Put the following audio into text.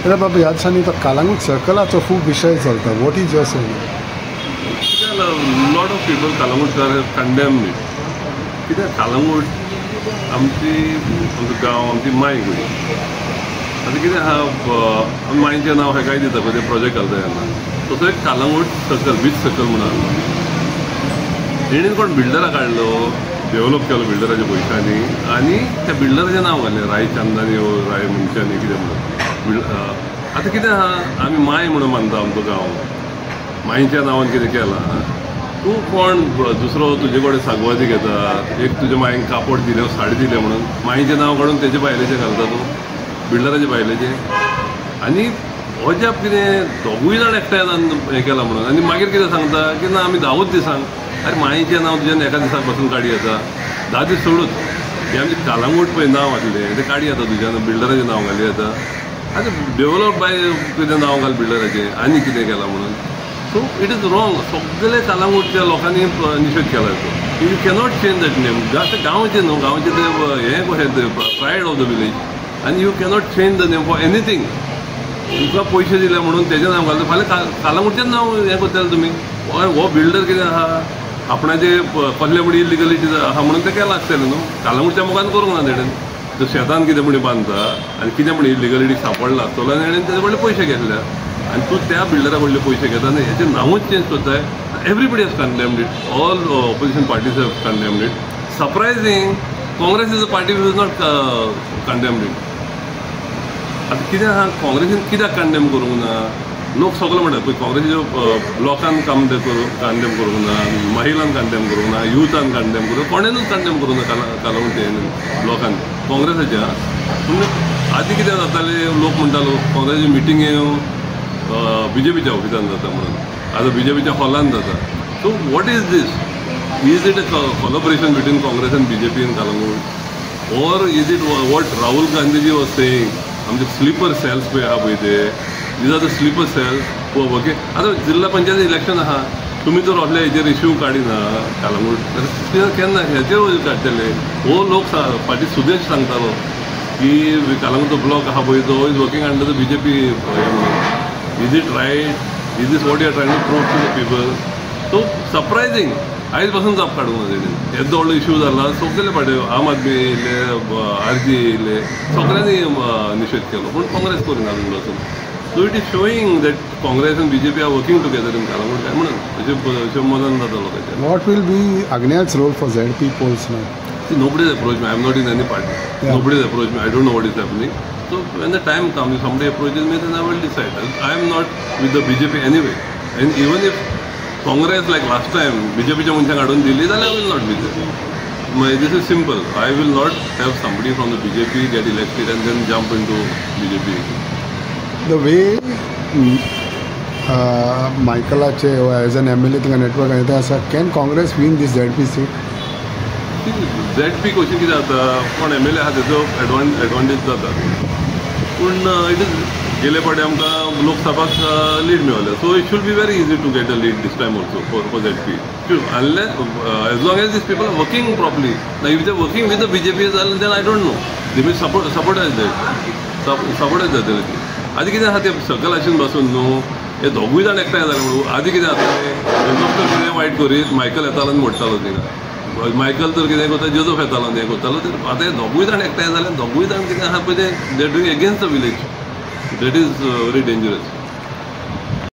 अरे बाबा ह्या दिसांनी तो कालांगूट सर्कलाचो खूब विशय चलता. What is your saying? Lot of people कालांगूटकार कंडेम इट. कित्याक कालांगूट आमचो गांव, आमची माय गोंय. आतां कितें आहा, मायेचें नांव हेकाय दिता पळय ते प्रोजेक्ट घालता तेन्ना तसो एक कालांगूट सर्कल, बीच सर्कल म्हणून आसलो. तेणीन कोण बिल्डराक काडलो, डेव्हलप केलो बिल्डराच्या पयशांनी, आनी त्या बिल्डराचें नांव घालें राय चांदानी वो राय मनशानी कितें म्हणून. आतां कितें आहा, आमी माय म्हणून मानता आमचो गांव. मायेच्या नांवान कितें केलां, तूं कोण दुसरो तुजे कडेन सागवादी घेता, एक तुज्या मायेक कापड दिलें, साडी दिलें म्हणून मायेचें नांव काडून तेजे बायलेचें घालता तूं, बिल्डराचे बायलेचें. आनी अजाप कितें, दोगूय जाण एकठांय हें केलां म्हणून. आनी मागीर कितें सांगता की ना आमी 10 दिसांक, अरे मायेचें नांव तुज्यान एका दिसाक पासून काडी येता, 10 दीस सोडूच. हें आमचें कालांगूट पळय नांव आसलें तें काडी येता तुज्यान, बिल्डराचें नांव घाली येता. आतां डेव्हलप बाय कितें नांव घाल बिल्डराचें, आनी कितें केलां म्हणून. So it is wrong. सगळे कालांगूटच्या लोकांनी निशेध केला तो. You cannot change that name. जास्त गांवचें न्हू, गांवचें तें हें कशें प्रायड ऑफ द विलेज, आनी you cannot change the name for anything. तुका पयशे दिले म्हणून तेजें नांव घालता, फाल्यां कालांगूटचें नांव हें करतले तुमी. हो बिल्डर कितें आहा, आपणाचे कसले म्हण इलिगलिटी आहा म्हणून तें केलां आसतलें न्हू. कालांगूटच्या मुखान करूंक ना तेणेन. तो शेतान कितें म्हणी बांदता आनी कितें म्हण इलिगलिटी सांपडला आसतलो आनी तेणेन तेजे कडले पयशे घेतल्या, आनी तूं त्या बिल्डरा कडले पयशे घेता आनी हेचें नांवूच चेंज करताय. Everybody has condemned it. All opposition parties have condemned it. Surprising, Congress is a party which is not condemned it. आतां कितें आहा, काँग्रेसीन कित्याक कंडेम करूंक ना? लोक सगळे म्हणटात पळय काँग्रेसीच्यो लोकांक कंडेम करूंक ना, महिलांक कंडेम करूंक ना, युथान कंडेम करूंक, कोणेनूच कंडेम करूंक ना कालांगूट लोकांनी काँग्रेसाच्या. पूण आदीं कितें जातालें, लोक म्हणटालो काँग्रेसी मिटिंगे BJPच्या ऑफिसान जाता म्हणून, आतां BJPच्या हॉलान जाता. So what is this? Is it a collaboration between Congress and BJP in Calangute, or is it what Rahul Gandhiji was saying, आमचे स्लीपर सेल्स पळय आहा पळय ते, these are the sleeper cells for working. आतां जिल्हा पंचायत इलेक्शन आहा, तुमी जर असले हेचेर इश्यू काडिना कालांगूट, केन्ना हेचेर काडटले? हो लोक फाटीं सुदेश सांगतालो की कालांगूटचो ब्लॉक आहा पळय तो is working under the BJP. Is it right? Is this what you are trying to prove to the people? So surprising, आयज पासून जाप काडूंक ना तेणेन. येदो व्हडलो इश्यू जाला, सगळे पार्टी, आम आदमी येयले, RJ येयले, सगळ्यांनी निशेध केलो, पूण काँग्रेस करिना अजून पासून. So it is showing that Congress and BJP are working together in Calangute काय म्हणून अशें मदन जाता लोकांचें. What will be Agnial's role for ZP polls now? Nobody's approached me. I am not in any party. Yeah. Nobody's approached me. I don't know what is happening. So when the time comes, if somebody approaches me, then I will decide. I am not with the BJP anyway. And even if Congress, like last time, BJPच्या मनशांक हाडून दिली, then I will not be there. This is simple. I will not have somebody from the BJP get elected and then jump into BJP. The way Michaelaचे as an MLA थिंगा network येता आसा, can Congress win this ZP seat? ZP कशी कितें जाता, कोण MLA आहा तेजो एडवांटेज जाता. पूण इट इज गेले फावटी आमकां लोकसभाक लीड मेळ्ळें, so it should be very easy to get a lead this time also for ZP. Unless as long as these people are working properly. If they working with the BJP then I don't know, they mean सपोर्टायज जातले. आदी कितें आहा, ते circle आशिल्ले बसून न्हू, हे दोगूय जाण एकठांय जाले म्हणून. आदी कितें जातालें, जोजफ तर कितें वायट करीत मायकल येतालो आनी मोडटालो थिंगा. मायकल तर कितें करता, जोजफ येतालो आनी हें करतालो. आतां हे दोगूय जाण एकठांय जाले, दोगूय जाण कितें आहा पळय ते they are doing against the village. That is very dangerous.